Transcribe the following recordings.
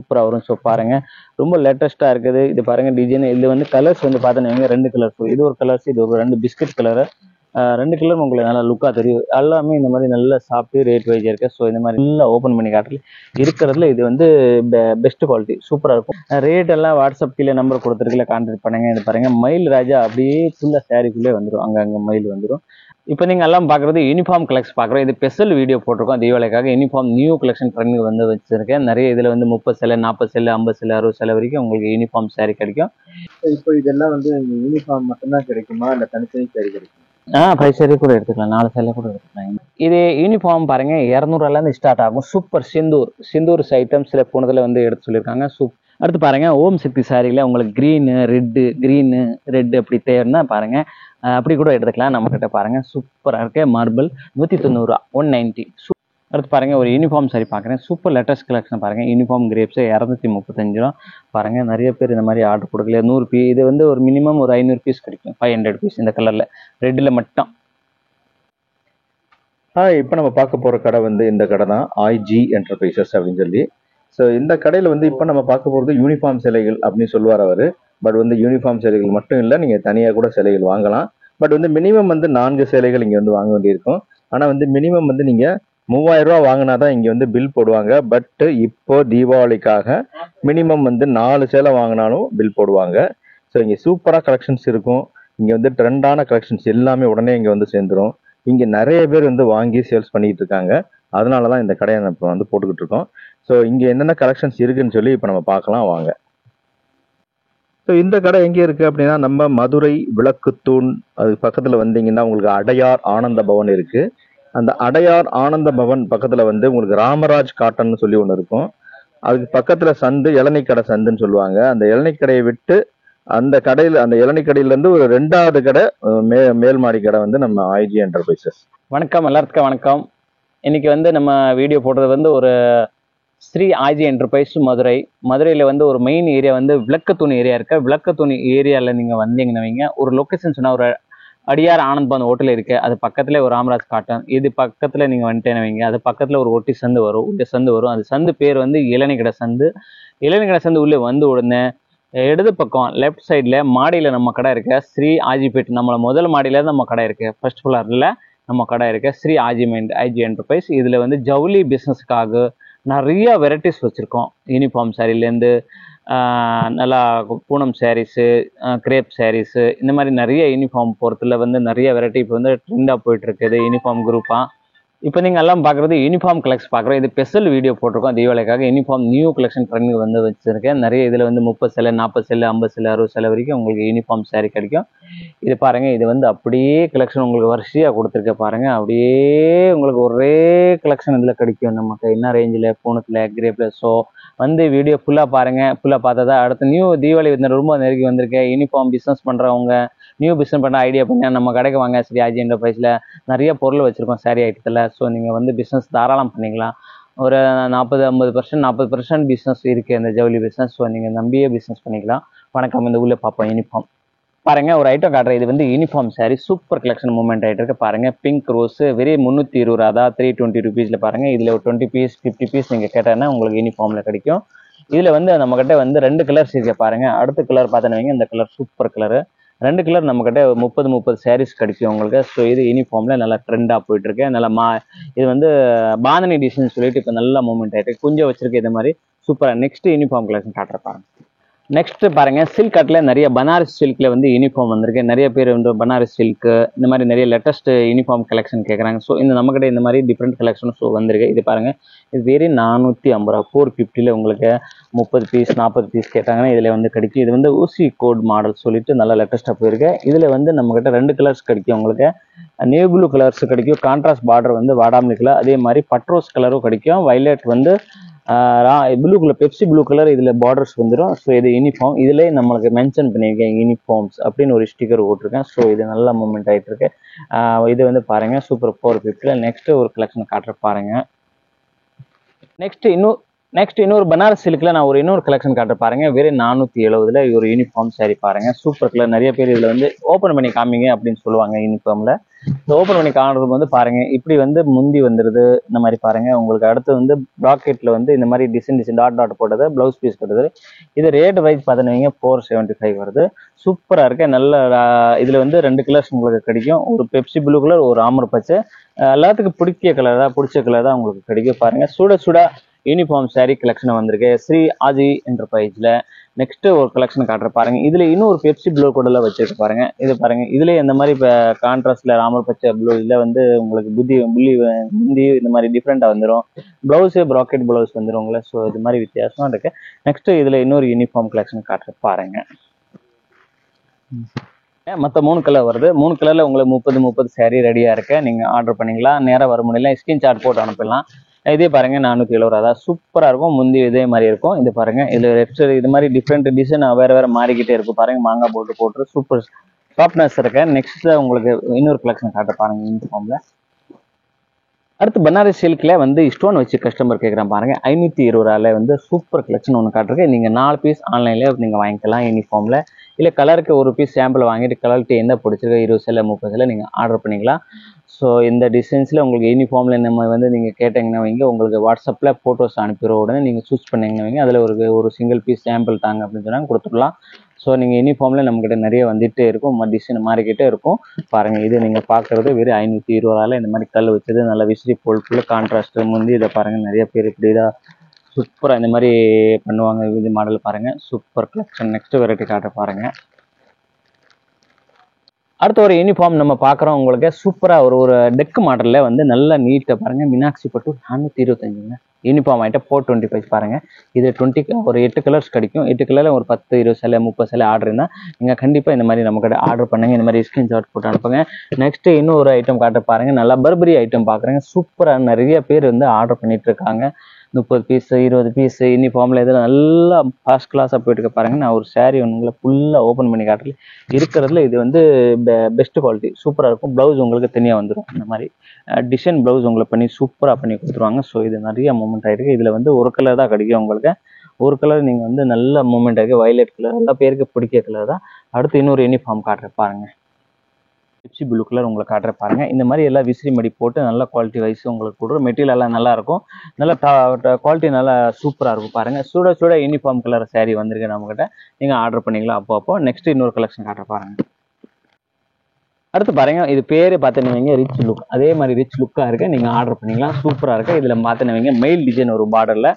சூப்பராக வரும். ஸோ பாருங்க ரொம்ப லேட்டஸ்ட்டாக இருக்குது. இது பாருங்க டிசைன். இது வந்து கலர்ஸ் வந்து பார்த்தோன்னா 2 கலர்ஸ், இது ஒரு கலர்ஸ், இது ஒரு 2 பிஸ்கட் கலரு, 2 கலரும் உங்களுக்கு நல்லா லுக்காக தெரியும். எல்லாமே இந்த மாதிரி நல்லா சாப்பிட்டு ரேட் வைஸ் இருக்கு. ஸோ இந்த மாதிரி நல்லா ஓப்பன் பண்ணி காட்டுறது இருக்கிறதுல இது வந்து பெஸ்ட் குவாலிட்டி சூப்பராக இருக்கும். ரேட் எல்லாம் வாட்ஸ்அப் கீழே நம்பர் கொடுத்துருக்குல, கான்டாக்ட் பண்ணுங்க. இது பாருங்க மயில் ராஜா அப்படியே ஃபுல்லாக சாரிக்குள்ளே வந்துடும், அங்கே மயில் வந்துடும். இப்போ நீங்கள் எல்லாம் பார்க்குறது யூனிஃபார்ம் கலெக்ஷன் பார்க்குறோம். இது ஸ்பெஷல் வீடியோ போட்டிருக்கோம் தீபாவளிக்காக. யூனிஃபார்ம் நியூ கலெக்ஷன் ட்ரெண்ட் வந்து வச்சிருக்கேன். நிறைய இதில் வந்து 30 சேலை, 40 சேலை, 50 சேலை, 60 சேலை வரைக்கும் உங்களுக்கு யூனிஃபார்ம் சாரி கிடைக்கும். இப்போ இதெல்லாம் வந்து யூனிஃபார்ம் மட்டும்தான் கிடைக்குமா, இல்லை தனித்தனி சாரி கிடைக்கும்? 5 சேலை கூட எடுத்துக்கலாம், 4 சேலை கூட எடுத்துக்கலாம். இது யூனிஃபார்ம் பாருங்க 200 ஸ்டார்ட் ஆகும். சூப்பர் சிந்தூர் ஐட்டம்ஸில் போனதில் வந்து எடுத்து சொல்லியிருக்காங்க. அடுத்து பாருங்க ஓம் சக்தி சாரியில் உங்களுக்கு க்ரீனு ரெட்டு அப்படி தேவைன்னா பாருங்க அப்படி கூட எடுத்துக்கலாம். நம்மக்கிட்ட பாருங்க சூப்பராக இருக்கு. மார்பிள் 190 190. அடுத்து பாருங்க ஒரு யூனிஃபார்ம் சாரி பார்க்குறேன். சூப்பர் லேட்டஸ்ட் கலெக்ஷன் பாருங்க. யூனிஃபார்ம் கிரேப்ஸ் 235 ரூபா. பாருங்க நிறைய பேர் இந்த மாதிரி ஆர்டர் கொடுக்கல. 100 பீஸ். இது வந்து ஒரு மினிமம் ஒரு 500 பீஸ் கிடைக்கும். 500 பீஸ் இந்த கலரில் ரெட்டில் மட்டும். இப்போ நம்ம பார்க்க போகிற கடை வந்து இந்த கடை தான், ஐஜி என்டர்பிரைசஸ் அப்படின்னு சொல்லி. ஸோ இந்த கடையில் வந்து இப்போ நம்ம பார்க்க போகிறது யூனிஃபார்ம் சிலைகள் அப்படின்னு சொல்லுவார் அவர். பட் வந்து யூனிஃபார்ம் சிலைகள் மட்டும் இல்லை, நீங்கள் தனியாக கூட சிலைகள் வாங்கலாம். பட் வந்து மினிமம் வந்து 4 சிலைகள் இங்கே வந்து வாங்க வேண்டியிருக்கும். ஆனால் வந்து மினிமம் வந்து நீங்கள் 3000 ரூபா வாங்கினா தான் இங்கே வந்து பில் போடுவாங்க. பட்டு இப்போ தீபாவளிக்காக மினிமம் வந்து 4 சேலை வாங்கினாலும் பில் போடுவாங்க. ஸோ இங்கே சூப்பராக கலெக்ஷன்ஸ் இருக்கும். இங்கே வந்து ட்ரெண்டான கலெக்ஷன்ஸ் எல்லாமே உடனே இங்கே வந்து சேர்ந்துடும். இங்கே நிறைய பேர் வந்து வாங்கி சேல்ஸ் பண்ணிட்டு இருக்காங்க. அதனால தான் இந்த கடையை இப்போ வந்து போட்டுக்கிட்டு இருக்கோம். ஸோ இங்கே என்னென்ன கலெக்ஷன்ஸ் இருக்குன்னு சொல்லி இப்போ நம்ம பார்க்கலாம் வாங்க. ஸோ இந்த கடை எங்கே இருக்குது அப்படின்னா நம்ம மதுரை விளக்குத்தூண் அது பக்கத்தில் வந்தீங்கன்னா உங்களுக்கு அடையார் ஆனந்த பவன் இருக்குது. அந்த அடையார் ஆனந்த பவன் பக்கத்தில் வந்து உங்களுக்கு ராமராஜ் காட்டன் சொல்லி ஒன்று இருக்கும். அதுக்கு பக்கத்தில் சந்து இளநீக்கடை சந்துன்னு சொல்லுவாங்க. அந்த இளநீக்கடையை விட்டு அந்த கடையில் அந்த இளநீக்கடையிலேருந்து ஒரு 2வது கடை மேல் மாடி கடை வந்து நம்ம ஐஜி என்டர்பிரைசஸ். வணக்கம், எல்லாத்துக்கும் வணக்கம். இன்னைக்கு வந்து நம்ம வீடியோ போடுறது வந்து ஒரு ஸ்ரீ ஐஜி என்டர்பிரைஸ் மதுரையில் வந்து ஒரு மெயின் ஏரியா வந்து விளக்கத்தூணி ஏரியா இருக்கு. விளக்கத்தூணி ஏரியாவில் நீங்கள் வந்தீங்கன்னா வைங்க ஒரு லொக்கேஷன் சொன்னால் ஒரு அடியார் ஆனந்த் பவன் ஹோட்டல் இருக்குது. அது பக்கத்தில் ஒரு ராமராஜ் காட்டன். இது பக்கத்தில் நீங்கள் வந்துட்டேன்னு வைங்க அது பக்கத்தில் ஒரு ஒட்டி சந்து வரும். அந்த சந்து பேர் வந்து இளநீக்கடை சந்து. உள்ளே வந்து உடனே இடது பக்கம் லெஃப்ட் சைடில் மாடியில் நம்ம கடை இருக்கு. ஸ்ரீ ஆஜிபேட் நம்மள முதல் மாடியில் நம்ம கடை இருக்கு. ஃபர்ஸ்ட் ஃப்ளோரில் நம்ம கடை இருக்கு. Shri IG enterprise. இதில் வந்து ஜவுளி பிஸ்னஸ்க்காக நிறைய வெரைட்டிஸ் வச்சுருக்கோம். யூனிஃபார்ம் சாரீலேருந்து நல்லா பூனம் சாரீஸு, கிரேப் சாரீஸு, இந்த மாதிரி நிறைய யூனிஃபார்ம் போகிறதுல வந்து நிறைய வெரைட்டி இப்போ வந்து ட்ரெண்டாக போயிட்டுருக்குது யூனிஃபார்ம் குரூப்பாக. இப்போ நீங்கள் எல்லாம் பார்க்குறது யூனிஃபார்ம் கலெக்ஷன் பார்க்குறோம். இது ஸ்பெஷல் வீடியோ போட்டிருக்கோம் தீபாவளிக்காக. யூனிஃபார்ம் நியூ கலெக்ஷன் ட்ரெண்ட் வந்து வச்சுருக்கேன். நிறைய இதில் வந்து 30 சேலை, 40 சேலை, 50 சேலை, 60 சேலை வரைக்கும் உங்களுக்கு யூனிஃபார்ம் சாரீ கிடைக்கும். இது பாருங்கள், இது வந்து அப்படியே கலெக்ஷன் உங்களுக்கு வரிசையாக கொடுத்துருக்க பாருங்கள். அப்படியே உங்களுக்கு ஒரே கலெக்ஷன் இதில் கிடைக்கும். நமக்கு என்ன ரேஞ்சில் பூனத்தில் கிரேப்பில். ஸோ வந்து வீடியோ ஃபுல்லாக பாருங்கள். ஃபுல்லாக பார்த்தா தான் அடுத்த நியூ தீபாவளி வந்து ரொம்ப நெருங்கி வந்திருக்கேன். யூனிஃபார்ம் பிஸ்னஸ் பண்ணுறவங்க, நியூ பிஸ்னஸ் பண்ண ஐடியா பண்ணி நம்ம கடைக்கு வாங்க. ஸ்ரீ ஐஜி என்டர்பிரைஸில் நிறைய பொருள் வச்சுருக்கோம் சாரீ ஐட்டத்தில். ஸோ நீங்கள் வந்து பிஸ்னஸ் தாராளம் பண்ணிக்கலாம். ஒரு 40-50% பிஸ்னஸ் இருக்குது இந்த ஜவுளி பிஸ்னஸ். ஸோ நீங்கள் நம்பியே பிஸ்னஸ் பண்ணிக்கலாம். வணக்கம், இந்த உள்ளே பார்ப்போம் யூனிஃபார்ம் பாருங்கள். ஒரு ஐட்டம் காட்டுறேன். இது வந்து uniform sari super collection movement ஆகிட்டு இருக்கு பாருங்கள். பிங்க் ரோஸ் வெறும் 320 ரூபா, அதாவது 320 ருபீஸில் பாருங்கள். இதில் ஒரு 20 பீஸ் 50 பீஸ் நீங்கள் கேட்டேன்னா உங்களுக்கு யூனிஃபார்மில் கிடைக்கும். இதில் வந்து நம்மக்கிட்ட வந்து 2 கலர்ஸ் இருக்கு பாருங்கள். அடுத்த கலர் பார்த்தோன்னு வைங்க, இந்த கலர் சூப்பர் கலரு. 2 கலர் நம்மக்கிட்ட 30 சாரீஸ் கிடைக்கும் உங்களுக்கு. ஸோ இது யூனிஃபார்மில் நல்லா ட்ரெண்டாக போயிட்டுருக்கு. நல்லா இது வந்து பாந்தனி டிசைன் சொல்லிட்டு இப்போ நல்லா மூவ்மெண்ட் ஆகிட்டு கொஞ்சம் வச்சிருக்கு. இது மாதிரி சூப்பராக நெக்ஸ்ட் யூனிஃபார்ம் கலெக்ஷன் காட்டுற பாருங்க. நெக்ஸ்ட் பாருங்க, சில்க் கட்டில் நிறைய பனாரஸ் சில்க்ல வந்து யூனிஃபார்ம் வந்திருக்கு. நிறைய பேர் வந்து பனாரஸ் சில்க் இந்த மாதிரி நிறைய லேட்டஸ்ட் யூனிஃபார்ம் கலெக்ஷன் கேட்குறாங்க. ஸோ இந்த நம்மக்கிட்ட இந்த மாதிரி டிஃப்ரெண்ட் கலெக்ஷன் ஸோ வந்திருக்கு. இது பாருங்க, இது வெறும் 450 ரூபா 450ல் உங்களுக்கு 30 பீஸ் 40 பீஸ் கேட்டாங்கன்னா இதில் வந்து கிடைக்கும். இது வந்து ஊசி கோட் மாடல் சொல்லிட்டு நல்லா லேட்டஸ்ட்டாக போயிருக்கு. இதில் வந்து நம்மக்கிட்ட 2 கலர்ஸ் கிடைக்கும் உங்களுக்கு. நேவி ப்ளூ கலர்ஸ் கிடைக்கும். கான்ட்ராஸ்ட் பார்டர் வந்து வாடாமல்லி கலர், அதே மாதிரி பட்ரோஸ் கலரும் கிடைக்கும். வைலட் வந்து blue colour, Pepsi blue colour இதில் பார்டர்ஸ் வந்துடும். ஸோ இது யூனிஃபார்ம். இதில் நம்மளுக்கு மென்ஷன் பண்ணியிருக்கேன் யூனிஃபார்ம்ஸ் அப்படின்னு ஒரு ஸ்டிக்கர் போட்டிருக்கேன். ஸோ இது நல்லா மூவ்மெண்ட் ஆகிட்டு இருக்கு. இது வந்து பாருங்கள் சூப்பர் 450. நெக்ஸ்ட்டு ஒரு கலெக்ஷன் காட்டுற பாருங்கள். நெக்ஸ்ட் இன்னொரு பனாரஸ் சில்கில் நான் இன்னொரு கலெக்ஷன் காட்டுற பாருங்க. வெறும் 470ல் ஒரு யூனிஃபார்ம் சாரி பாருங்க. Super colour. நிறைய பேர் இதில் வந்து ஓப்பன் பண்ணி காமிங்க அப்படின்னு சொல்லுவாங்க யூனிஃபார்மில். ஓப்பன் பண்ணி காணுறது வந்து பாருங்க இப்படி வந்து முந்தி வந்துடுது இந்த மாதிரி பாருங்க. உங்களுக்கு அடுத்து வந்து ப்ராக்கெட்ல வந்து இந்த மாதிரி டிசைன் டாட் டாட் போட்டது ப்ளவுஸ் பீஸ் போட்டது. இது ரேட் வைஸ் பார்த்தீங்கன்னா 475 வருது. சூப்பரா இருக்கு. நல்ல இதுல வந்து 2 கலர்ஸ் உங்களுக்கு கிடைக்கும். ஒரு பெப்சி ப்ளூ கலர், ஒரு ஆமர் பச்சை. எல்லாத்துக்கும் பிடிச்ச கலர் தான் உங்களுக்கு கிடைக்கும். பாருங்க சுட சுட யூனிஃபார்ம் saree கலெக்ஷன் வந்திருக்கு ஸ்ரீ ஆஜி என்டர்பிரைஸ்ல. நெக்ஸ்ட் ஒரு கலெக்ஷன் காட்டுறேன் பாருங்க. இதுல இன்னும் ஒரு பெப்சி ப்ளூ கூட வச்சிருக்கு பாருங்க. இது பாருங்க இதுல இந்த மாதிரி இப்போ கான்ட்ராஸ்ட்ல ராமர் பச்சை ப்ளூ இதுல வந்து உங்களுக்கு புந்தி இந்த மாதிரி டிஃப்ரெண்டா வந்துடும். பிளவுஸ் ப்ராக்கெட் பிளவுஸ் வந்துடும் உங்களுக்கு. ஸோ இது மாதிரி வித்தியாசமா இருக்கு. நெக்ஸ்ட் இதுல இன்னொரு யூனிஃபார்ம் கலெக்ஷன் காட்டுறேன் பாருங்க. மற்ற 3 கலர் வருது. 3 கலர்ல உங்களுக்கு 30 saree ரெடியா இருக்கு. நீங்க ஆர்டர் பண்ணிக்கலாம். நேரம் வர முடியல ஸ்கிரீன்ஷாட் போட்டு அனுப்பிடலாம். இதே பாருங்க 470 ரூபா. சூப்பரா இருக்கும். முந்தி இதே மாதிரி இருக்கும். இது பாருங்க இதுல இது மாதிரி டிஃப்ரெண்ட் டிசைன் வேற மாறிக்கிட்டே இருக்கும். பாருங்க மாங்காய் போட்டு சூப்பர் சாஃப்ட்னஸ் இருக்கு. நெக்ஸ்ட் உங்களுக்கு இன்னொரு கலெக்ஷன் காட்ட பாருங்க யூனிஃபார்ம்ல. அடுத்து பனாரஸ் சில்க்ல வந்து ஸ்டோன் வச்சு கஸ்டமர் கேட்குறான் பாருங்க. 520 ரூபாயில வந்து சூப்பர் கலெக்ஷன் ஒன்று காட்டுருக்கு. நீங்க 4 பீஸ் ஆன்லைன்ல நீங்க வாங்கிக்கலாம் யூனிஃபார்ம்ல. இல்ல கலருக்கு ஒரு பீஸ் சாம்பிள் வாங்கிட்டு கலர்ட்டு என்ன பிடிச்சிருக்கோ 20 சேலை 30 சேலை நீங்க ஆர்டர் பண்ணிக்கலாம். ஸோ இந்த டிசைன்ஸ்ல உங்களுக்கு யூனிஃபார்ம்ல நம்ம வந்து நீங்க கேட்டீங்கன்னா வைங்க உங்களுக்கு வாட்ஸ்அப்ல போட்டோஸ் அனுப்பிடுற உடனே நீங்க சூஸ் பண்ணீங்கன்னா வைங்க அதுல ஒரு சிங்கிள் பீஸ் சாம்பிள் தாங்க அப்படின்னு சொன்னா கொடுத்துடலாம். ஸோ நீங்கள் யூனிஃபார்ம்ல நம்மக்கிட்ட நிறைய வந்துகிட்டே இருக்கும். டிசைன் மாறிக்கிட்டே இருக்கும். பாருங்க இது நீங்கள் பார்க்குறது வெறும் 520 ரூபாயில இந்த மாதிரி கல் வச்சது நல்ல விசிறி போல் கான்ட்ராஸ்ட் முந்தி இதை பாருங்க. நிறைய பேர் இப்படி தான் சூப்பராக இந்த மாதிரி பண்ணுவாங்க. இது மாடல் பாருங்க சூப்பர் கலெக்ஷன். நெக்ஸ்ட் வெரைட்டி காட்ட பாருங்க. அடுத்த ஒரு யூனிஃபார்ம் நம்ம பார்க்குறோம். உங்களுக்கு சூப்பராக ஒரு டெக் மாடலில் வந்து நல்ல நீட்டாக பாருங்க. மீனாட்சி பட்டு 425ங்க. யூனிஃபார்ம் ஐட்ட 425 பாருங்க. இது 20 ஒரு 8 கலர்ஸ் கிடைக்கும். 8 கலரில் ஒரு 10 20 சேலை 30 சேலை ஆர்டர் இருந்தால் நீங்கள் கண்டிப்பாக இந்த மாதிரி நம்ம கிட்ட ஆர்டர் பண்ணுங்க. இந்த மாதிரி ஸ்கிரீன்ஷாட் போட்டு அனுப்புங்க. நெக்ஸ்ட் இன்னும் ஒரு ஐட்டம் காட்ட பாருங்க. நல்லா பர்பரி ஐட்டம் பார்க்குறேங்க. சூப்பராக நிறைய பேர் வந்து ஆர்டர் பண்ணிட்டு இருக்காங்க. 30 பீஸ் 20 பீஸ் யூனிஃபார்ம்ல இதெல்லாம் நல்லா ஃபர்ஸ்ட் கிளாஸாக போயிட்டு இருக்க பாருங்க. நான் ஒரு saree ஒன்றுங்களை ஃபுல்லாக ஓப்பன் பண்ணி காட்டுறேன். இருக்கிறதுல இது வந்து பெஸ்ட் குவாலிட்டி சூப்பராக இருக்கும். ப்ளவுஸ் உங்களுக்கு தனியாக வந்துடும். இந்த மாதிரி டிசைன் ப்ளவுஸ் உங்களுக்கு பண்ணி சூப்பராக பண்ணி கொடுத்துருவாங்க. ஸோ இது நிறைய மூமெண்ட் ஆகிருக்கு. இதில் வந்து ஒரு கலர் தான் கிடைக்கும் உங்களுக்கு. ஒரு கலர் நீங்கள் வந்து நல்ல மூமெண்ட் ஆகிருக்கு. வயலட் கலர் எல்லா பேருக்கு பிடிக்க கலர் தான். அடுத்து இன்னொரு யூனிஃபார்ம் காட்டுறேன் பாருங்க. பெப்சி ப்ளூ கலர் உங்களுக்கு காட்டுற பாருங்க. இந்த மாதிரி எல்லாம் விசிறி மடி போட்டு நல்ல குவாலிட்டி வைஸ் உங்களுக்கு கொடுக்குறோம். மெட்டீரியல் எல்லாம் நல்லா இருக்கும். நல்ல குவாலிட்டி நல்லா சூப்பராக இருக்கும் பாருங்க. சுட சுட யூனிஃபார்ம் கலர் saree வந்திருக்கு நம்மகிட்ட. நீங்கள் ஆர்டர் பண்ணிக்கலாம் அப்போ. நெக்ஸ்ட் இன்னொரு கலெக்ஷன் காட்டுற பாருங்க. அடுத்து பாருங்க இது பேரு பார்த்தீங்கன்னா ரிச் லுக். அதே மாதிரி ரிச் லுக்காக இருக்கு. நீங்கள் ஆர்டர் பண்ணிக்கலாம். சூப்பராக இருக்கு. இதில் பார்த்தீங்கன்னா மெயில் டிசைன் ஒரு பார்டரில்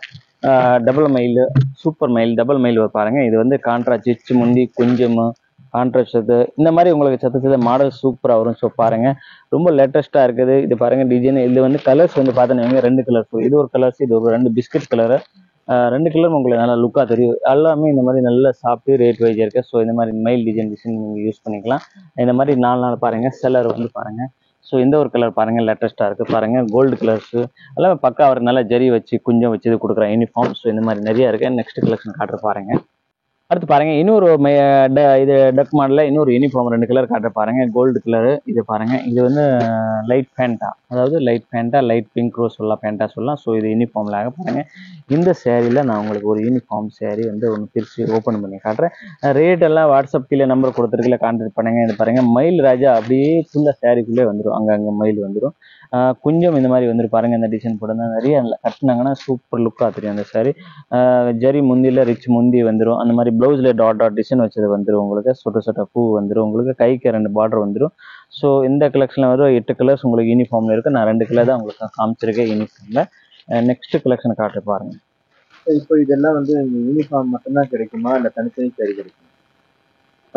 டபுள் மயில் சூப்பர் மயில் டபுள் மயில் பாருங்க. இது வந்து கான்ட்ராஸ்ட் சிச்சு முந்தி கொஞ்சம் கான்ட்ராஸ்ட் இந்த மாதிரி உங்களுக்கு சத்த மாடல் சூப்பராக வரும். ஸோ பாருங்க ரொம்ப லேட்டஸ்ட்டாக இருக்குது. இது பாருங்க டிசைன். இது வந்து கலர்ஸ் வந்து பார்த்தீங்கன்னா 2 கலர்ஸ். இது ஒரு கலர்ஸ் இது ஒரு 2 பிஸ்கட் கலரு. 2 கலரும் உங்களுக்கு நல்லா லுக்காக தெரியும். எல்லாமே இந்த மாதிரி நல்ல சாப்பிட்டு ரேட் வைஸ் இருக்கு. ஸோ இந்த மாதிரி மெயில் டிசைன் நீங்கள் யூஸ் பண்ணிக்கலாம். இந்த மாதிரி 4 நாள் பாருங்க. செல்லர் வந்து பாருங்க. ஸோ இந்த ஒரு கலர் பாருங்க லேட்டஸ்ட்டாக இருக்குது பாருங்க. கோல்டு கலர்ஸ் எல்லாமே பக்கா அவர் நல்லா ஜரி வச்சு குஞ்சம் வச்சு இது கொடுக்குற யூனிஃபார்ம். ஸோ இந்த மாதிரி நிறைய இருக்கு. நெக்ஸ்ட் கலெக்ஷன் காட்டுற பாருங்க. அடுத்து பாருங்க இன்னொரு இது டக் மாடல்ல இன்னொரு யூனிஃபார்ம் 2 கலர் காட்ட பாருங்க. கோல்டு கலரு இது பாருங்க. இது வந்து லைட் பேண்டா, அதாவது லைட் பேண்டா லைட் பிங்க் ரோஸ் சொல்லலாம், பேண்டா சொல்லலாம். ஸோ இது யூனிஃபார்ம்ல பாருங்க. இந்த சேரீல நான் உங்களுக்கு ஒரு யூனிஃபார்ம் சேரீ வந்து ஒன்று பிரித்து ஓப்பன் பண்ணி காட்டுறேன். ரேட் எல்லாம் வாட்ஸ்அப் கீழே நம்பர் கொடுத்துருக்கல கான்டாக்ட் பண்ணுங்க. இது பாருங்க மயில் ராஜா அப்படியே ஃபுல்லாக சேரீக்குள்ளே வந்துடும். அங்கங்கே மயில் வந்துடும். கொஞ்சம் இந்த மாதிரி வந்துட்டு பாருங்க. இந்த டிசைன் போட்டு நிறைய கட்டினாங்கன்னா சூப்பர் லுக்காக தெரியும் அந்த சாரி. ஜரி முந்தியில் ரிச் முந்தி வந்துடும். அந்த மாதிரி ப்ளவுஸில் டாட் டாட் டிசைன் வச்சது வந்துடும் உங்களுக்கு. சொட்ட பூ வந்துடும் உங்களுக்கு. கைக்கு 2 பார்டர் வந்துடும். ஸோ இந்த கலெக்ஷனில் வரும் 8 கலர்ஸ் உங்களுக்கு யூனிஃபார்மில் இருக்குது. நான் 2 கலர் தான் உங்களுக்கு காமிச்சிருக்கேன் யூனிஃபார்மில். நெக்ஸ்ட் கலெக்ஷனை காட்டு பாருங்க. இப்போ இதெல்லாம் வந்து யூனிஃபார்ம் மட்டும்தான் கிடைக்குமா இல்லை தனித்தனி சாரி கிடைக்குமா?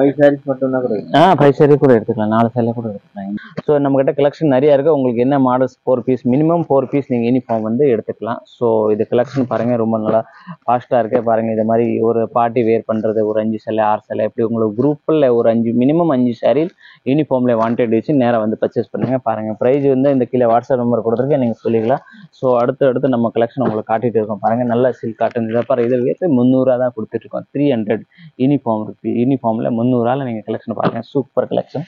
5 sarees மட்டும்தான் கிடைக்கும். 5 saree கூட எடுத்துக்கலாம். 4 saree கூட எடுத்துக்கலாம். ஸோ நம்மகிட்ட கலெக்ஷன் நிறைய இருக்குது. உங்களுக்கு என்ன மாடல்ஸ் 4 பீஸ் மினிமம் 4 பீஸ் நீங்கள் யூனிஃபார்ம் வந்து எடுத்துக்கலாம். ஸோ இது கலெக்ஷன் பாருங்கள் ரொம்ப நல்லா ஃபாஸ்ட்டாக இருக்குது பாருங்கள். இது மாதிரி ஒரு பார்ட்டி வேர் பண்ணுறது ஒரு 5 சேலை 6 சேலை எப்படி உங்களுக்கு குரூப்பில் ஒரு மினிமம் 5 saree யூனிஃபார்மில் வாண்டட் வச்சு நேராக வந்து பர்ச்சேஸ் பண்ணுங்கள். பாருங்கள் ப்ரைஸ் வந்து இந்த கீழே வாட்ஸ்அப் நம்பர் கொடுத்துருக்கேன். நீங்கள் சொல்லிக்கலாம். ஸோ அடுத்து நம்ம கலெக்ஷன் உங்களுக்கு காட்டிகிட்டு இருக்கோம் பாருங்கள். நல்ல சில்க் காட்டன் இதை பாரு. இதை வேறு 300 தான் கொடுத்துட்ருக்கோம். 300 யூனிஃபார்ம் இருக்குது. யூனிஃபார்மில் 300 நீங்கள் கலெக்ஷன் பாருங்கள். சூப்பர் கலெக்ஷன்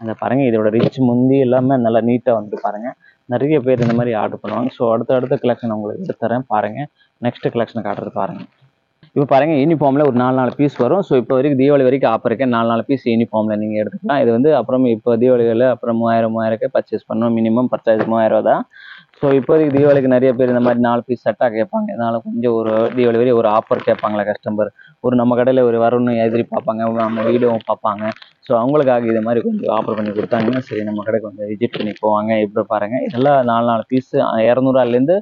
அந்த பாருங்கள். இதோட ரிச் முந்தி எல்லாமே நல்லா நீட்டாக வந்து பாருங்கள். நிறைய பேர் இந்த மாதிரி ஆர்டர் பண்ணுவாங்க. ஸோ அடுத்த கலெக்ஷன் உங்களுக்கு எடுத்து தரேன் பாருங்கள். நெக்ஸ்ட் கலெக்ஷன் காட்டுறது பாருங்கள். இப்போ பாருங்கள் யூனிஃபார்மில் ஒரு 4 பீஸ் வரும். ஸோ இப்போ வரைக்கும் தீபாவளி வரைக்கும் ஆஃபர் இருக்கு. 4 பீஸ் யூனிஃபார்மில் நீங்கள் எடுத்துக்கலாம். இது வந்து அப்புறம் இப்போ தீபாவளிகளில் அப்புறம் 3000 பர்ச்சேஸ் பண்ணணும். மினிமம் பர்ச்சேஸ் 3000 தான். ஸோ இப்போதைக்கு தீபாவளிக்கு நிறைய பேர் இந்த மாதிரி 4 பீஸ் செட்டாக கேட்பாங்க. இதனால் கொஞ்சம் ஒரு தீபாவளி வரை ஒரு ஆஃபர் கேட்பாங்களா கஸ்டமர், ஒரு நம்ம கடையில் ஒரு வரணும்னு எதிர்பார்ப்பாங்க, நம்ம வீடியோவும் பார்ப்பாங்க. ஸோ அவங்களுக்காக இது மாதிரி கொஞ்சம் ஆஃபர் பண்ணி கொடுத்தாங்கன்னா சரி நம்ம கடைக்கு கொஞ்சம் விசிட் பண்ணி போவாங்க. இப்போ பாருங்கள் இதெல்லாம் 4 பீஸ் 200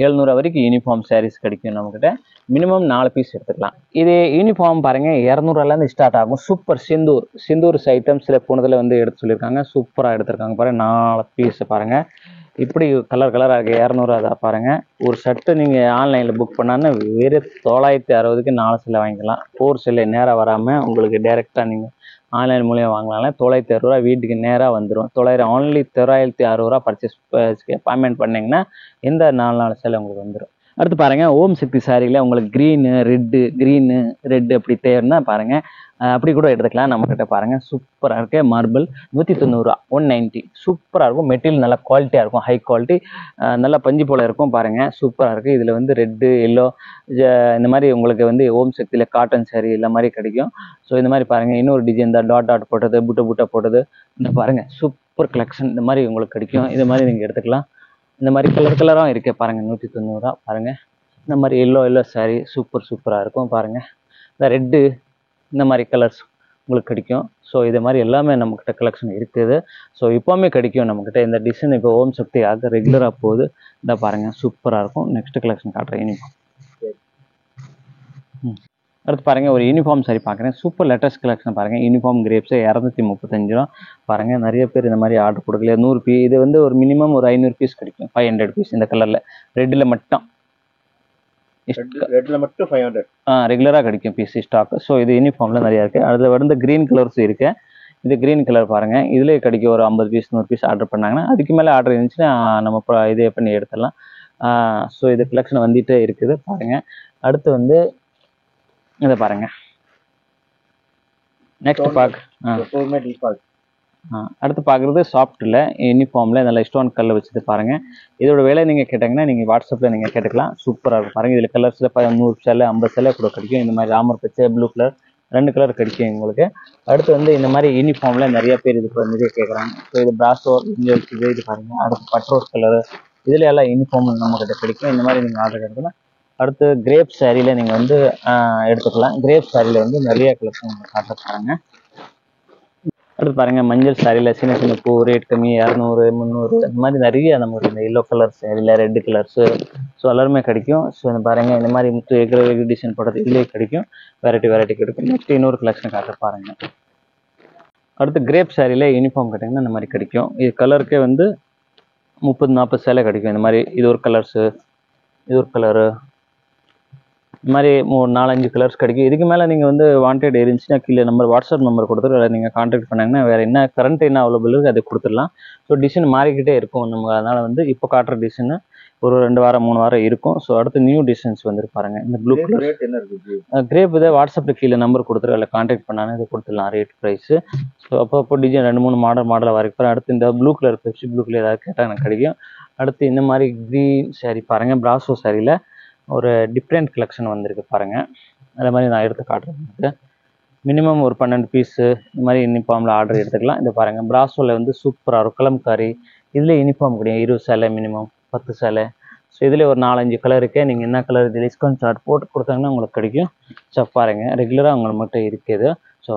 700 வரைக்கும் யூனிஃபார்ம் சாரீஸ் கிடைக்கும் நம்மக்கிட்ட. மினிமம் 4 பீஸ் எடுத்துக்கலாம். இது யூனிஃபார்ம் பாருங்கள் 200 ஸ்டார்ட் ஆகும். சூப்பர் சிந்தூர் ஐட்டம்ஸில் போனதில் வந்து எடுத்து சொல்லியிருக்காங்க. சூப்பராக எடுத்திருக்காங்க பாருங்கள். 4 பீஸ் பாருங்கள் இப்படி கலராக இருக்குது. 200 தான் பாருங்கள். ஒரு ஷர்ட்டு நீங்கள் ஆன்லைனில் புக் பண்ணான்னு வெறும் 960க்கு 4 சிலை வாங்கிக்கலாம். 4 சிலை நேராக வராமல் உங்களுக்கு டேரெக்டாக நீங்கள் ஆன்லைன் மூலியம் வாங்கலாம். 960 வீட்டுக்கு நேராக வந்துடும். 960 பர்ச்சேஸ் பேமெண்ட் பண்ணிங்கன்னா இந்த 4 சிலை உங்களுக்கு வந்துடும். அடுத்து பாருங்கள் ஓம் சக்தி சாரியில் உங்களுக்கு க்ரீனு ரெட்டு அப்படி தேவைன்னா பாருங்கள் அப்படி கூட எடுத்துக்கலாம். நம்மக்கிட்ட பாருங்கள் சூப்பராக இருக்கு. மார்பிள் 190 190 சூப்பராக இருக்கும். மெட்டீரியல் நல்லா குவாலிட்டியாக இருக்கும். ஹை குவாலிட்டி நல்லா பஞ்சு போல் இருக்கும். பாருங்கள் சூப்பராக இருக்குது. இதில் வந்து ரெட்டு எல்லோ இந்த மாதிரி உங்களுக்கு வந்து ஓம் சக்தியில் காட்டன் சாரி எல்லா மாதிரி கிடைக்கும். ஸோ இந்த மாதிரி பாருங்கள் இன்னொரு டிசைன் தான் டாட் போட்டது புட்டை போட்டது இந்த பாருங்கள் சூப்பர் கலெக்ஷன் இந்த மாதிரி உங்களுக்கு கிடைக்கும். இது மாதிரி நீங்கள் எடுத்துக்கலாம். இந்த மாதிரி கலராகவும் இருக்கு பாருங்கள் 190 பாருங்கள். இந்த மாதிரி எல்லோ சாரி சூப்பராக இருக்கும் பாருங்கள். இந்த ரெட்டு இந்த மாதிரி கலர்ஸ் உங்களுக்கு கிடைக்கும். ஸோ இது மாதிரி எல்லாமே நம்மக்கிட்ட கலெக்ஷன் இருக்குது. ஸோ இப்போவுமே கிடைக்கும் நம்மக்கிட்ட. இந்த டிசைன் இப்போ ஓம் சக்தி ஆக ரெகுலராக போகுது. இந்த பாருங்கள் சூப்பராக இருக்கும். நெக்ஸ்ட் கலெக்ஷன் காட்டுறேன் யூனிஃபார்ம். அடுத்து பாருங்கள் ஒரு யூனிஃபார்ம் சாரி பார்க்குறேன். சூப்பர் லேட்டஸ்ட் கலெக்ஷன் பாருங்கள். யூனிஃபார்ம் கிரேப்ஸு 235 பாருங்கள். நிறைய பேர் இந்த மாதிரி ஆர்டர் கொடுக்கல. 100 பீஸ் இது வந்து ஒரு மினிமம் ஒரு 500 பீஸ் கிடைக்கும். 500 பீஸ் இந்த கலரில் ரெட்டில் மட்டும் 500 ரெகுலராக கிடைக்கும் பீஸ் ஸ்டாக். ஸோ இது யூனிஃபார்மில் நிறையா இருக்குது. அதில் வந்து க்ரீன் கலர்ஸ் இருக்குது. இது க்ரீன் கலர் பாருங்கள். இதிலே கிடைக்கும் ஒரு 50 பீஸ் 100 பீஸ் ஆர்டர் பண்ணாங்கன்னா அதுக்கு மேலே ஆர்டர் இருந்துச்சுன்னா நம்ம இதே பண்ணி எடுத்துடலாம். ஸோ இது கலெக்ஷன் வந்துகிட்டே இருக்குது பாருங்கள். அடுத்து வந்து இதை பாருங்கள் நெக்ஸ்ட் அடுத்து பார்க்குறது சாஃப்ட்டில் யூனிஃபார்மில் நல்லா ஸ்டோன் கல்ல வச்சுட்டு பாருங்கள். இதோட விலை நீங்கள் கேட்டிங்கன்னா நீங்கள் வாட்ஸ்அப்பில் நீங்கள் கேட்டுக்கலாம். சூப்பராக இருக்கும் பாருங்கள். இதில் கலர்ஸில் 100 சிலை 50 சிலை கூட கிடைக்கும். இந்த மாதிரி ராமர் பச்சை ப்ளூ கலர் 2 கலர் கிடைக்கும் உங்களுக்கு. அடுத்து வந்து இந்த மாதிரி யூனிஃபார்மில் நிறைய பேர் இதுக்கு நிறைய கேட்குறாங்க. ஸோ இது பிராஸோ இது பாருங்கள். அடுத்து பட்ரோஸ் கலரு இதில் எல்லாம் யூனிஃபார்ம் நம்மக்கிட்ட கிடைக்கும். இந்த மாதிரி நீங்கள் ஆர்டர் எடுத்துக்கலாம். அடுத்து கிரேப் சாரியில் நீங்கள் வந்து எடுத்துக்கலாம். கிரேப் சாரியில் வந்து நிறைய கலெக்ஷன் காட்ட பாருங்கள். அடுத்து பாருங்கள் மஞ்சள் சாரியில் சின்ன பூ ரேட் கம்மி 200 300 இந்த மாதிரி நிறைய நமக்கு இந்த எல்லோ கலர் சாரியில் ரெட்டு கலர்ஸு ஸோ எல்லாருமே கிடைக்கும். ஸோ இந்த பாருங்கள் இந்த மாதிரி முத்து எக்ரல் டிசைன் போடுறது இதுலேயே கிடைக்கும். வெரைட்டி கிடைக்கும். நெக்ஸ்ட் இன்னொரு கலெக்ஷன் காட்ட பாருங்கள். அடுத்து கிரேப் சாரியில் யூனிஃபார்ம் கேட்டிங்கன்னா இந்த மாதிரி கிடைக்கும். இது கலருக்கே வந்து 30-40 சேலை கிடைக்கும். இந்த மாதிரி இது ஒரு கலர்ஸு இது ஒரு கலரு இந்த மாதிரி 4-5 கலர்ஸ் கிடைக்கும். இதுக்கு மேலே நீங்கள் வந்து வாண்டட் இருந்துச்சுன்னா கீழே வாட்ஸ்அப் நம்பர் கொடுத்துட்டு அதை நீங்கள் கான்டாக்ட் பண்ணாங்கன்னா வேறு என்ன கரண்ட் என்ன அவைலபிள் இருக்குது அதை கொடுத்துடலாம். ஸோ டிசைன் மாறிக்கிட்டே இருக்கும் நம்ம. அதனால் வந்து இப்போ காட்டுற டிசைனு ஒரு 2 வாரம் 3 வாரம் இருக்கும். ஸோ அடுத்து நியூ டிசைன்ஸ் வந்து பாருங்க. இந்த ப்ளூ கலர் கிரேப் இதை வாட்ஸ்அப்பில் கீழே நம்பர் கொடுத்துரு அதில் கான்டாக்ட் பண்ணாலும் இதை கொடுத்துடலாம் ரேட் ப்ரைஸு. ஸோ அப்போ டிசைன் 2-3 மாடலாக வரைக்கும். அடுத்து இந்த blue colour Pepsi blue colour ஏதாவது கேட்டால் எனக்கு கிடைக்கும். அடுத்து இந்த மாதிரி க்ரீன் சாரி பாருங்கள். பிராசோ சாரியில் ஒரு டிஃப்ரெண்ட் கலெக்ஷன் வந்திருக்கு பாருங்கள். அதே மாதிரி நான் எடுத்து காட்டுறேன். மினிமம் ஒரு 12 பீஸு இந்த மாதிரி யூனிஃபார்மில் ஆர்டர் எடுத்துக்கலாம். இந்த பாருங்கள் பிராசோவில் வந்து சூப்பராக இருக்கும் கலம்காரி. இதில் யூனிஃபார்ம் கிடையாது 20 சேலை மினிமம் 10 சேலை. ஸோ இதில் ஒரு 4-5 கலர் இருக்கே. நீங்கள் என்ன கலர் இதில் டிஸ்கவுண்ட் சார்ட் போட்டு கொடுத்தாங்கன்னா உங்களுக்கு கிடைக்கும். ஸோ பாருங்கள் ரெகுலராக உங்களுக்கு மட்டும் இருக்குது. ஸோ